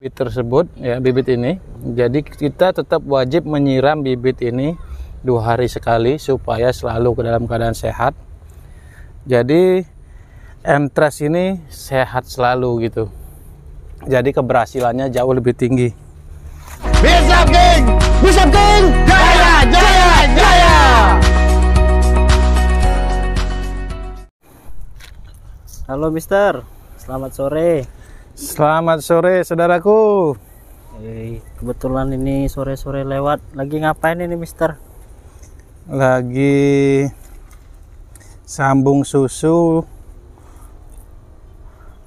bibit tersebut ya, bibit ini. Jadi kita tetap wajib menyiram bibit ini 2 hari sekali supaya selalu ke dalam keadaan sehat. Jadi Emtres ini sehat selalu gitu. Jadi keberhasilannya jauh lebih tinggi. Bisa King! Bisa King! Jaya! Jaya! Jaya! Halo Mister, selamat sore. Selamat sore saudaraku. Kebetulan ini sore-sore lewat. Lagi ngapain ini Mister? Lagi sambung susu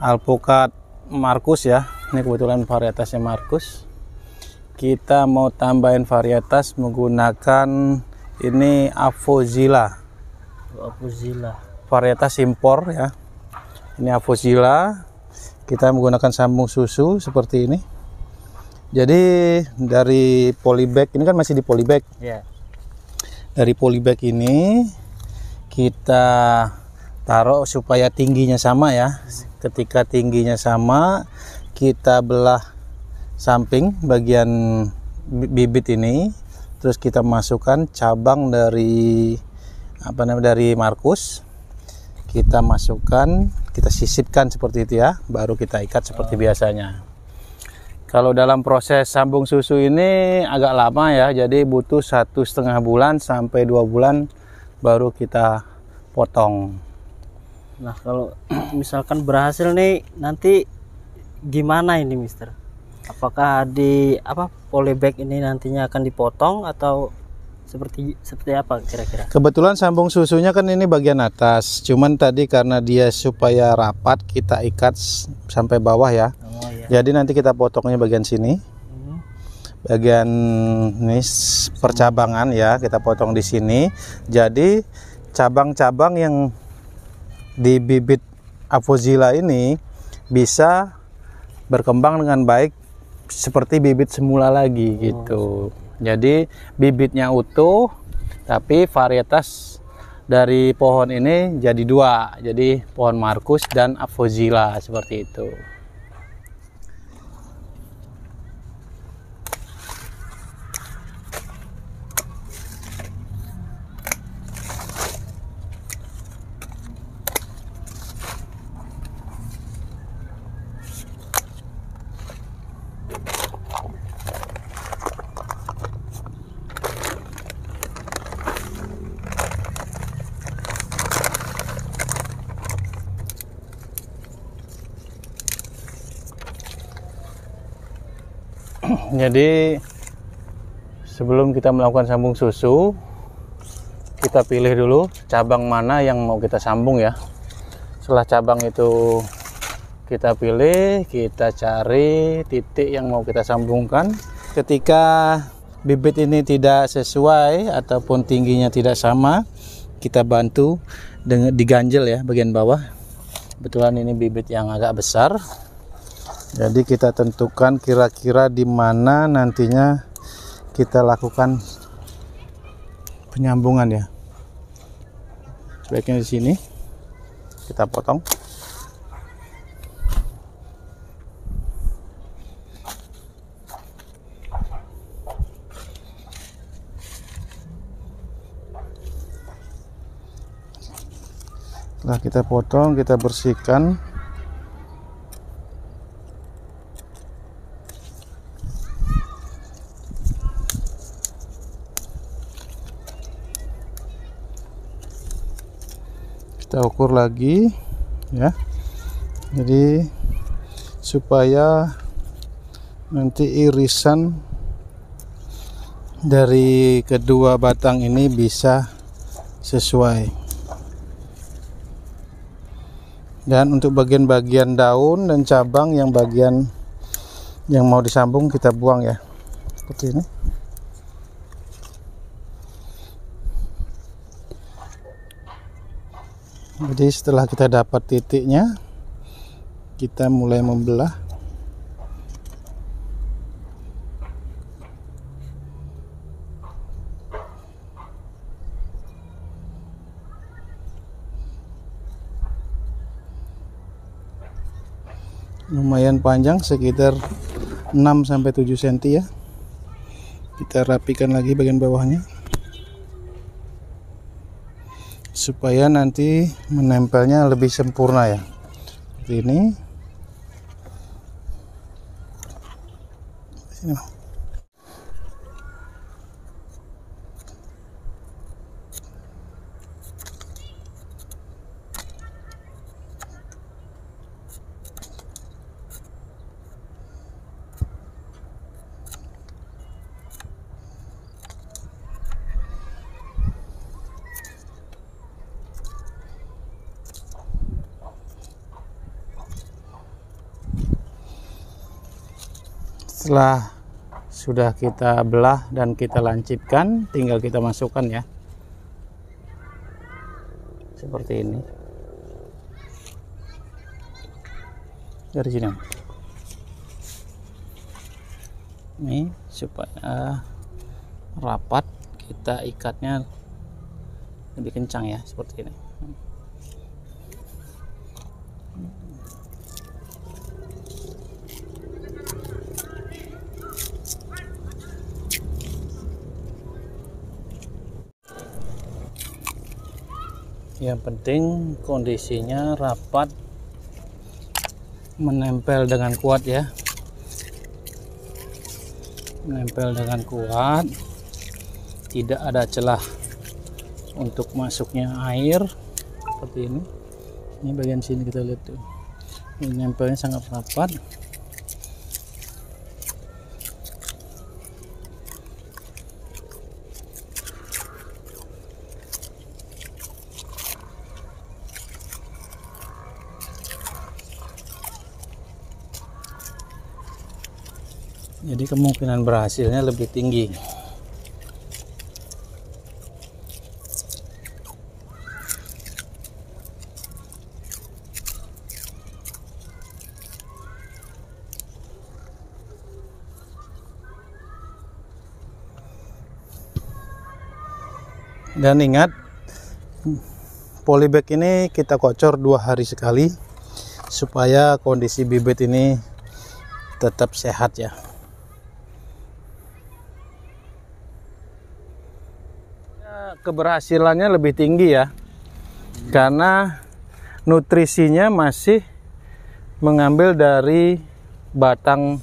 alpukat Markus ya. Ini kebetulan varietasnya Markus. Kita mau tambahin varietas menggunakan ini Avozilla. Avozilla. Varietas impor ya. Ini Avozilla. Kita menggunakan sambung susu seperti ini. Jadi dari polybag, ini kan masih di polybag. Ya. Dari polybag ini kita taruh supaya tingginya sama ya. Ketika tingginya sama, kita belah samping bagian bibit ini, terus kita masukkan cabang dari dari Markus. Kita masukkan, kita sisipkan seperti itu ya, baru kita ikat seperti biasanya. Kalau dalam proses sambung susu ini agak lama ya, jadi butuh 1,5 bulan sampai 2 bulan baru kita potong. Nah kalau misalkan berhasil nih, nanti gimana ini Mister? Apakah di polybag ini nantinya akan dipotong atau seperti apa kira-kira? Kebetulan sambung susunya kan ini bagian atas, cuman tadi karena dia supaya rapat kita ikat sampai bawah ya. Oh, iya. Jadi nanti kita potongnya bagian sini, bagian ini percabangan ya, kita potong di sini. Jadi cabang-cabang yang di bibit Avozilla ini bisa berkembang dengan baik seperti bibit semula lagi gitu. Jadi bibitnya utuh, tapi varietas dari pohon ini jadi 2. Jadi pohon Markus dan Avozilla seperti itu. Jadi sebelum kita melakukan sambung susu, kita pilih dulu cabang mana yang mau kita sambung ya. Setelah cabang itu kita pilih, kita cari titik yang mau kita sambungkan. Ketika bibit ini tidak sesuai ataupun tingginya tidak sama, kita bantu dengan diganjel ya bagian bawah. Kebetulan ini bibit yang agak besar. Jadi kita tentukan kira-kira di mana nantinya kita lakukan penyambungan ya. Sebaiknya di sini kita potong. Setelah kita potong, kita bersihkan. Kita ukur lagi ya, jadi supaya nanti irisan dari kedua batang ini bisa sesuai. Dan untuk bagian-bagian daun dan cabang yang bagian yang mau disambung kita buang ya, seperti ini. Jadi setelah kita dapat titiknya, kita mulai membelah. Lumayan panjang, sekitar 6-7 cm ya. Kita rapikan lagi bagian bawahnya supaya nanti menempelnya lebih sempurna ya. Seperti ini. Sini. Setelah sudah kita belah dan kita lancipkan, tinggal kita masukkan ya, seperti ini. Dari sini ini supaya rapat, kita ikatnya lebih kencang ya, seperti ini. Yang penting kondisinya rapat, menempel dengan kuat ya, menempel dengan kuat, tidak ada celah untuk masuknya air seperti ini. Ini bagian sini kita lihat tuh, ini nempelnya sangat rapat. Jadi kemungkinan berhasilnya lebih tinggi. Dan ingat, polybag ini kita kocor 2 hari sekali supaya kondisi bibit ini tetap sehat ya. Keberhasilannya lebih tinggi ya, karena nutrisinya masih mengambil dari batang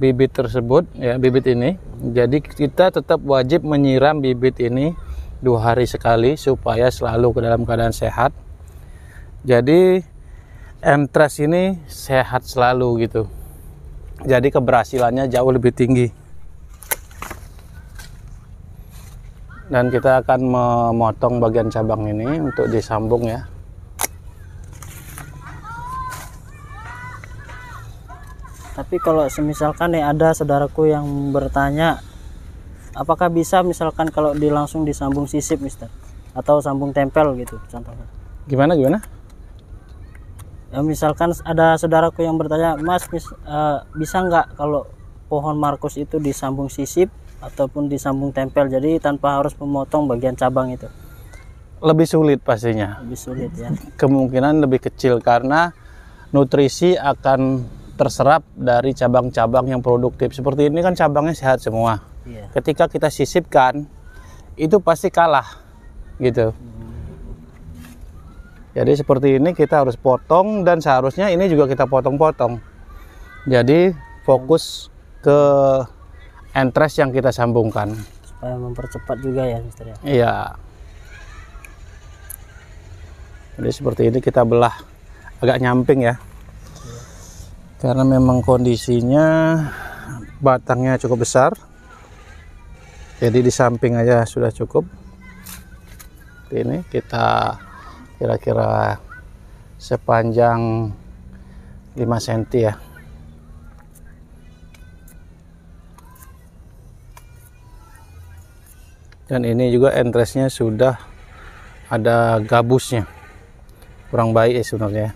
bibit tersebut ya, bibit ini. Jadi kita tetap wajib menyiram bibit ini 2 hari sekali supaya selalu ke dalam keadaan sehat. Jadi M-Trace ini sehat selalu gitu. Jadi keberhasilannya jauh lebih tinggi. Dan kita akan memotong bagian cabang ini untuk disambung ya. Tapi kalau semisalkan nih ada saudaraku yang bertanya, apakah bisa misalkan kalau langsung disambung sisip, Mister, atau sambung tempel gitu contohnya? Gimana? Ya misalkan ada saudaraku yang bertanya, Mas, bisa nggak kalau pohon Markus itu disambung sisip ataupun disambung tempel, jadi tanpa harus memotong bagian cabang itu? Lebih sulit pastinya. Lebih sulit ya. Kemungkinan lebih kecil karena nutrisi akan terserap dari cabang-cabang yang produktif. Seperti ini kan cabangnya sehat semua. Iya. Ketika kita sisipkan, itu pasti kalah gitu. Jadi seperti ini kita harus potong, dan seharusnya ini juga kita potong-potong. Jadi fokus ke M-Trace yang kita sambungkan Supaya mempercepat juga ya, Mister ya. iya. Jadi seperti ini kita belah agak nyamping ya, karena memang kondisinya batangnya cukup besar. Jadi di samping aja sudah cukup. Ini kita kira-kira sepanjang 5 cm ya. Dan ini juga M-Trace-nya sudah ada gabusnya, kurang baik ya sebenarnya.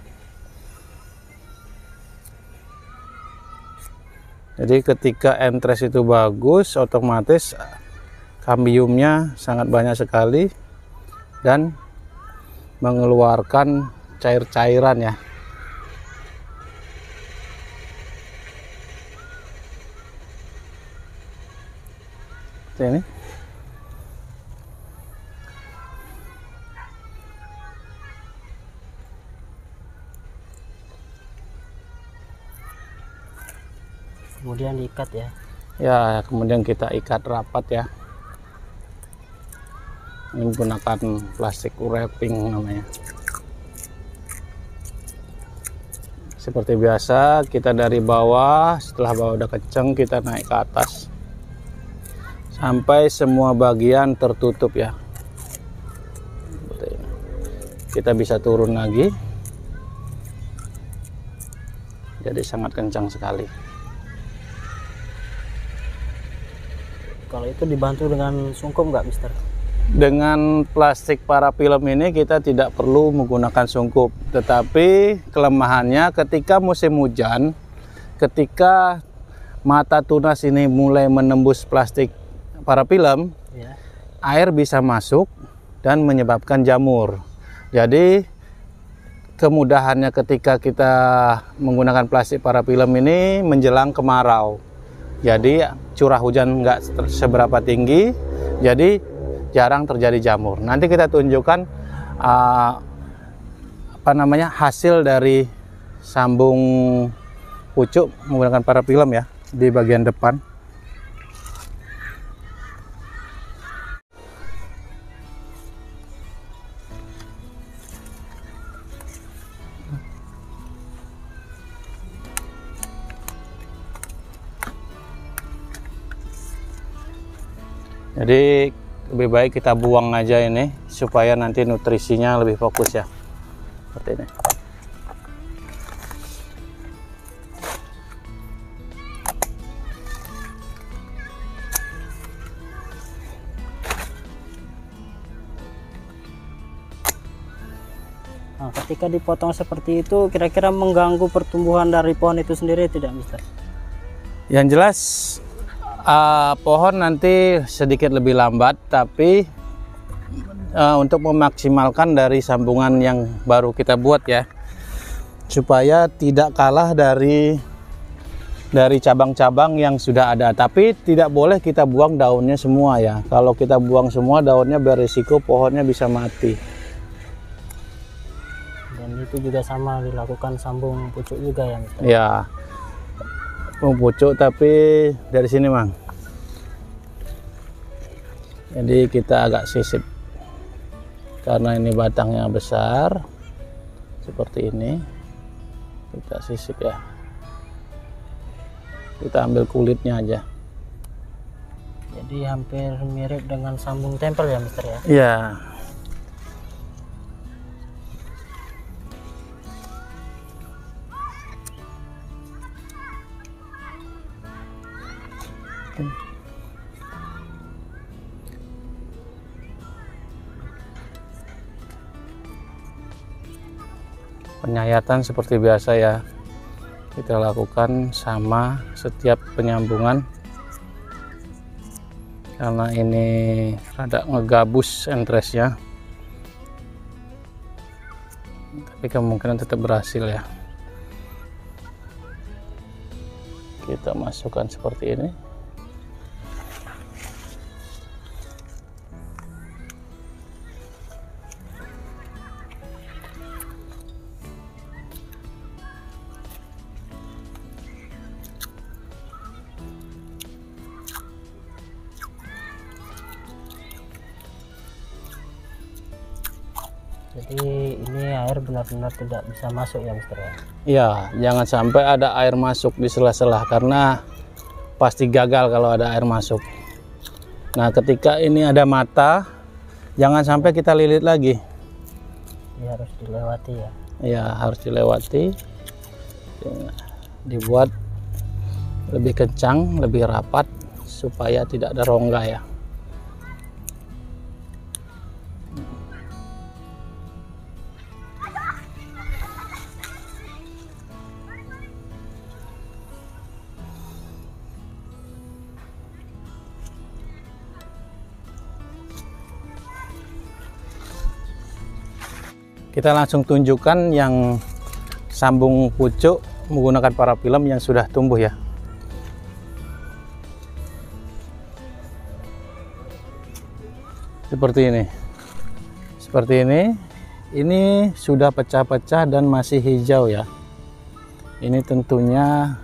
Jadi ketika M-Trace itu bagus, otomatis kambiumnya sangat banyak sekali dan mengeluarkan cair-cairan ya. Seperti ini. Kemudian diikat ya. Ya, kemudian kita ikat rapat ya. Ini menggunakan plastik wrapping namanya. Seperti biasa, kita dari bawah, setelah bawah udah kenceng, kita naik ke atas sampai semua bagian tertutup ya. Seperti ini. Kita bisa turun lagi. Jadi sangat kencang sekali. Kalau itu dibantu dengan sungkup nggak, Mister? Dengan plastik parafilm ini kita tidak perlu menggunakan sungkup, tetapi kelemahannya ketika musim hujan, ketika mata tunas ini mulai menembus plastik parafilm, Ya. air bisa masuk dan menyebabkan jamur. Jadi kemudahannya ketika kita menggunakan plastik parafilm ini menjelang kemarau. Jadi curah hujan nggak seberapa tinggi, jadi jarang terjadi jamur. Nanti kita tunjukkan hasil dari sambung pucuk menggunakan parafilm ya di bagian depan. Jadi lebih baik kita buang aja ini supaya nanti nutrisinya lebih fokus ya. Seperti ini. Nah, ketika dipotong seperti itu, kira-kira mengganggu pertumbuhan dari pohon itu sendiri tidak, Mister? Yang jelas pohon nanti sedikit lebih lambat, tapi untuk memaksimalkan dari sambungan yang baru kita buat ya, supaya tidak kalah dari cabang-cabang yang sudah ada. Tapi tidak boleh kita buang daunnya semua ya. Kalau kita buang semua daunnya berisiko pohonnya bisa mati. Dan itu juga sama dilakukan sambung pucuk juga ya, Mister? Ya, pucuk tapi dari sini Mang. Jadi kita agak sisip karena ini batangnya besar seperti ini, kita sisip ya. Kita ambil kulitnya aja. Jadi hampir mirip dengan sambung tempel ya, Mister ya? Iya. Penyayatan seperti biasa ya, kita lakukan sama setiap penyambungan karena ini rada ngegabus entresnya, tapi kemungkinan tetap berhasil ya. Kita masukkan seperti ini. Jadi ini air benar-benar tidak bisa masuk ya, Mister ya? Ya, jangan sampai ada air masuk di sela-sela karena pasti gagal kalau ada air masuk. Nah, ketika ini ada mata, jangan sampai kita lilit lagi. Ini harus dilewati ya? Ya, harus dilewati. Dibuat lebih kencang, lebih rapat supaya tidak ada rongga ya. Kita langsung tunjukkan yang sambung pucuk menggunakan parafilm yang sudah tumbuh ya. seperti ini. Seperti ini sudah pecah-pecah dan masih hijau ya. Ini tentunya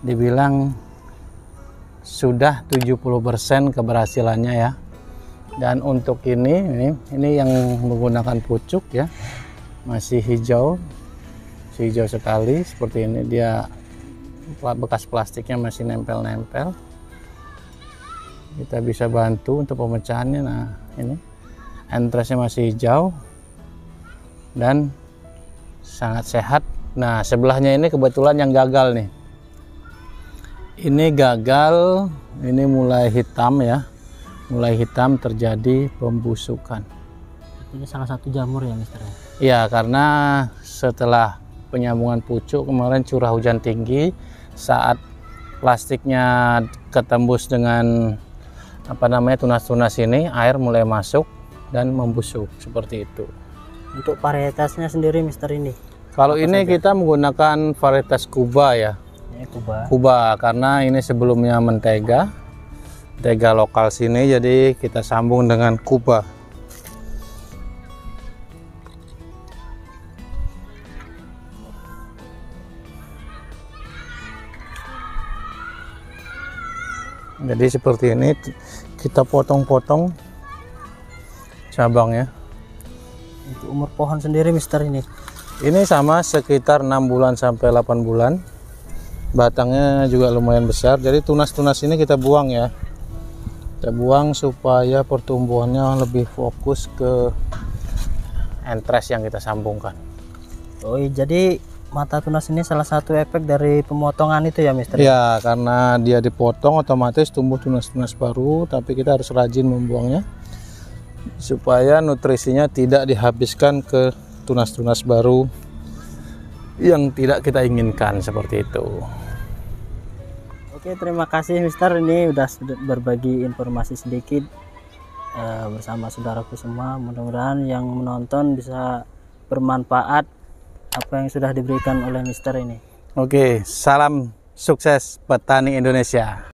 dibilang sudah 70% keberhasilannya ya. Dan untuk ini yang menggunakan pucuk ya, masih hijau sekali seperti ini. Dia bekas plastiknya masih nempel-nempel. Kita bisa bantu untuk pemecahannya. Nah, ini entrasnya masih hijau dan sangat sehat. Nah, sebelahnya ini kebetulan yang gagal nih. Ini gagal, ini mulai hitam ya. Mulai hitam, terjadi pembusukan. Ini salah satu jamur ya, Mister? Ya, karena setelah penyambungan pucuk kemarin curah hujan tinggi, saat plastiknya ketembus dengan tunas-tunas ini, air mulai masuk dan membusuk seperti itu. Untuk varietasnya sendiri, Mister, ini? Kalau apa ini saja? kita menggunakan varietas Kuba ya. Kuba karena ini sebelumnya mentega lokal sini, jadi kita sambung dengan Kuba. Jadi seperti ini kita potong-potong cabangnya. Untuk umur pohon sendiri, Mister, ini sama sekitar 6 bulan sampai 8 bulan. Batangnya juga lumayan besar, jadi tunas-tunas ini kita buang ya. Kita buang supaya pertumbuhannya lebih fokus ke entres yang kita sambungkan. Oh, jadi mata tunas ini salah satu efek dari pemotongan itu ya, Mister? Ya, karena dia dipotong otomatis tumbuh tunas-tunas baru, tapi kita harus rajin membuangnya supaya nutrisinya tidak dihabiskan ke tunas-tunas baru yang tidak kita inginkan, seperti itu. Oke, terima kasih, Mister. Ini udah berbagi informasi sedikit bersama saudaraku semua. Mudah-mudahan yang menonton bisa bermanfaat apa yang sudah diberikan oleh Mister ini. Oke, salam sukses petani Indonesia.